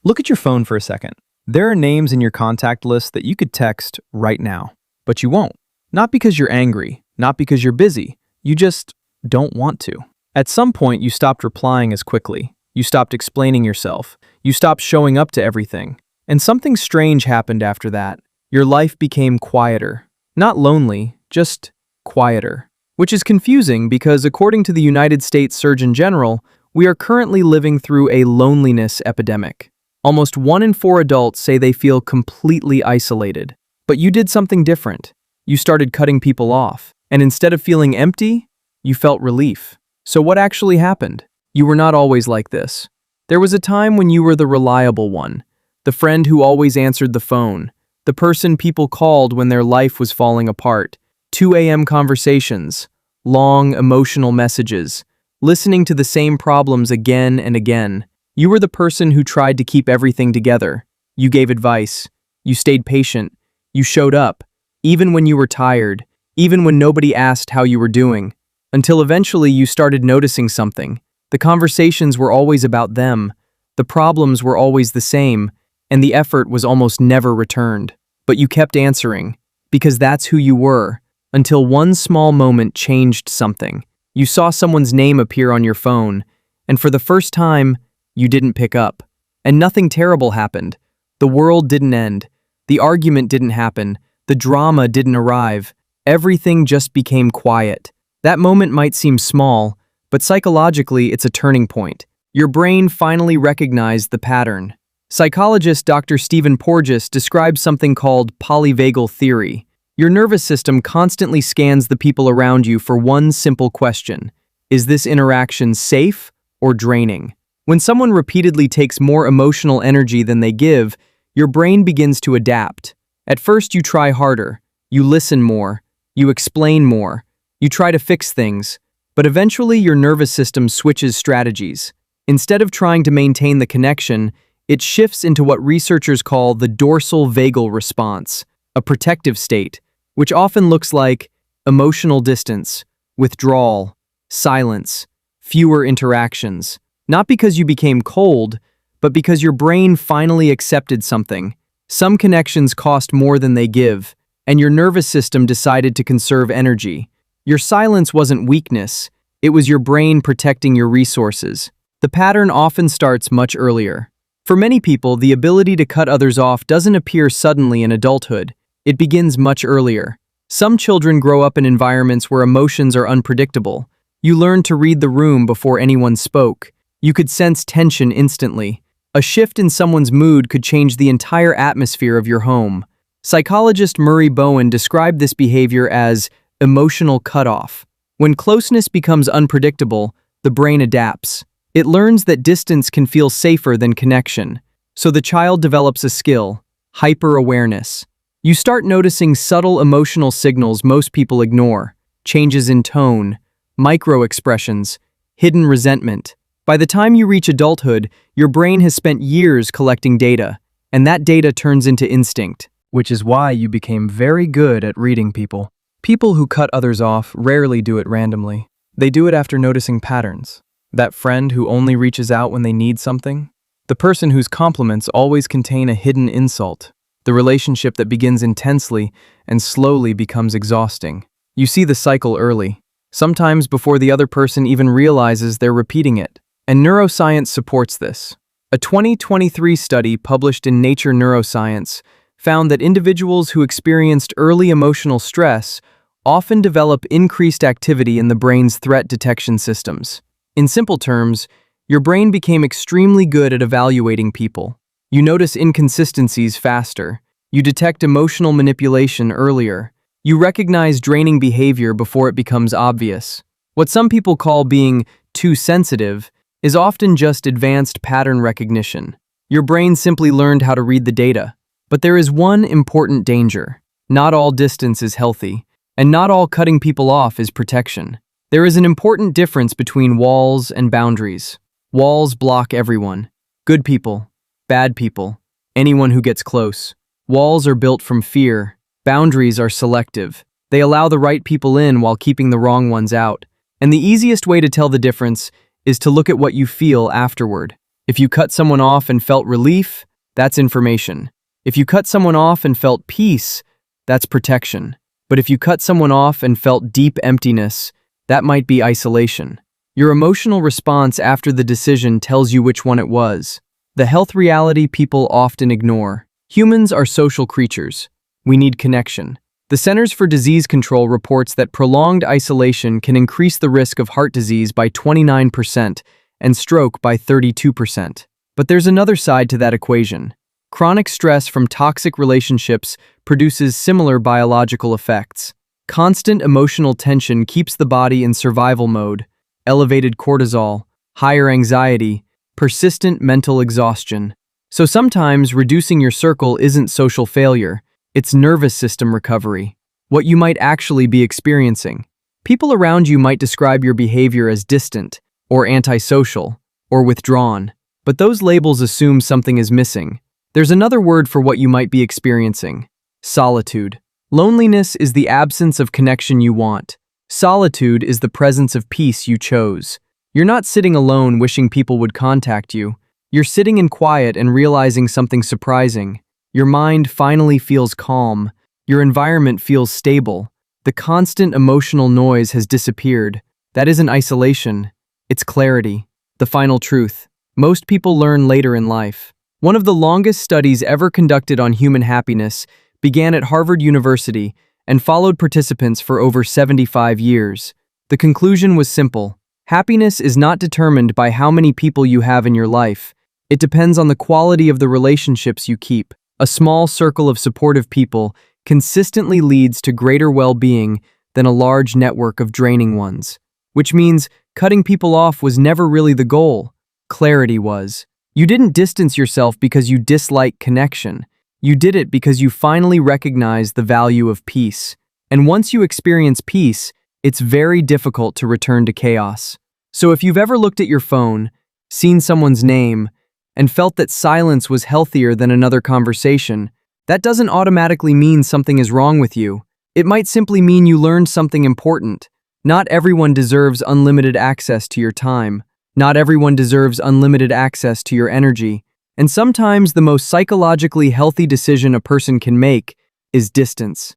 Look at your phone for a second. There are names in your contact list that you could text right now, but you won't. Not because you're angry, not because you're busy. You just don't want to. At some point, you stopped replying as quickly. You stopped explaining yourself. You stopped showing up to everything. And something strange happened after that. Your life became quieter. Not lonely, just quieter. Which is confusing because according to the United States Surgeon General, we are currently living through a loneliness epidemic. Almost 1 in 4 adults say they feel completely isolated. But you did something different. You started cutting people off. And instead of feeling empty, you felt relief. So what actually happened? You were not always like this. There was a time when you were the reliable one, the friend who always answered the phone, the person people called when their life was falling apart, 2 a.m. conversations, long, emotional messages, listening to the same problems again and again. You were the person who tried to keep everything together. You gave advice. You stayed patient. You showed up, even when you were tired, even when nobody asked how you were doing, until eventually you started noticing something. The conversations were always about them, the problems were always the same, and the effort was almost never returned. But you kept answering, because that's who you were, until one small moment changed something. You saw someone's name appear on your phone, and for the first time, you didn't pick up. And nothing terrible happened. The world didn't end. The argument didn't happen. The drama didn't arrive. Everything just became quiet. That moment might seem small, but psychologically it's a turning point. Your brain finally recognized the pattern. Psychologist Dr. Stephen Porges describes something called Polyvagal Theory. Your nervous system constantly scans the people around you for one simple question. Is this interaction safe or draining? When someone repeatedly takes more emotional energy than they give, your brain begins to adapt. At first you try harder, you listen more, you explain more, you try to fix things, but eventually your nervous system switches strategies. Instead of trying to maintain the connection, it shifts into what researchers call the dorsal vagal response, a protective state, which often looks like emotional distance, withdrawal, silence, fewer interactions. Not because you became cold, but because your brain finally accepted something. Some connections cost more than they give, and your nervous system decided to conserve energy. Your silence wasn't weakness, it was your brain protecting your resources. The pattern often starts much earlier. For many people, the ability to cut others off doesn't appear suddenly in adulthood. It begins much earlier. Some children grow up in environments where emotions are unpredictable. You learn to read the room before anyone spoke. You could sense tension instantly. A shift in someone's mood could change the entire atmosphere of your home. Psychologist Murray Bowen described this behavior as emotional cutoff. When closeness becomes unpredictable, the brain adapts. It learns that distance can feel safer than connection. So the child develops a skill, hyper-awareness. You start noticing subtle emotional signals most people ignore, changes in tone, micro-expressions, hidden resentment. By the time you reach adulthood, your brain has spent years collecting data, and that data turns into instinct. Which is why you became very good at reading people. People who cut others off rarely do it randomly. They do it after noticing patterns. That friend who only reaches out when they need something. The person whose compliments always contain a hidden insult. The relationship that begins intensely and slowly becomes exhausting. You see the cycle early, sometimes before the other person even realizes they're repeating it. And neuroscience supports this. A 2023 study published in Nature Neuroscience found that individuals who experienced early emotional stress often develop increased activity in the brain's threat detection systems. In simple terms, your brain became extremely good at evaluating people. You notice inconsistencies faster. You detect emotional manipulation earlier. You recognize draining behavior before it becomes obvious. What some people call being too sensitive is often just advanced pattern recognition. Your brain simply learned how to read the data. But there is one important danger. Not all distance is healthy, and not all cutting people off is protection. There is an important difference between walls and boundaries. Walls block everyone. Good people, bad people, anyone who gets close. Walls are built from fear. Boundaries are selective. They allow the right people in while keeping the wrong ones out. And the easiest way to tell the difference is to look at what you feel afterward. If you cut someone off and felt relief, that's information. If you cut someone off and felt peace, that's protection. But if you cut someone off and felt deep emptiness, that might be isolation. Your emotional response after the decision tells you which one it was. The health reality people often ignore. Humans are social creatures. We need connection. The Centers for Disease Control reports that prolonged isolation can increase the risk of heart disease by 29% and stroke by 32%. But there's another side to that equation. Chronic stress from toxic relationships produces similar biological effects. Constant emotional tension keeps the body in survival mode. Elevated cortisol, higher anxiety, persistent mental exhaustion. So sometimes reducing your circle isn't social failure, it's nervous system recovery. What you might actually be experiencing. People around you might describe your behavior as distant, or antisocial, or withdrawn. But those labels assume something is missing. There's another word for what you might be experiencing. Solitude. Loneliness is the absence of connection you want. Solitude is the presence of peace you chose. You're not sitting alone wishing people would contact you. You're sitting in quiet and realizing something surprising. Your mind finally feels calm. Your environment feels stable. The constant emotional noise has disappeared. That isn't isolation. It's clarity. The final truth. Most people learn later in life. One of the longest studies ever conducted on human happiness began at Harvard University and followed participants for over 75 years. The conclusion was simple. Happiness is not determined by how many people you have in your life. It depends on the quality of the relationships you keep. A small circle of supportive people consistently leads to greater well-being than a large network of draining ones. Which means cutting people off was never really the goal. Clarity was. You didn't distance yourself because you dislike connection. You did it because you finally recognized the value of peace. And once you experience peace, it's very difficult to return to chaos. So if you've ever looked at your phone, seen someone's name, and felt that silence was healthier than another conversation, that doesn't automatically mean something is wrong with you. It might simply mean you learned something important. Not everyone deserves unlimited access to your time. Not everyone deserves unlimited access to your energy. And sometimes the most psychologically healthy decision a person can make is distance.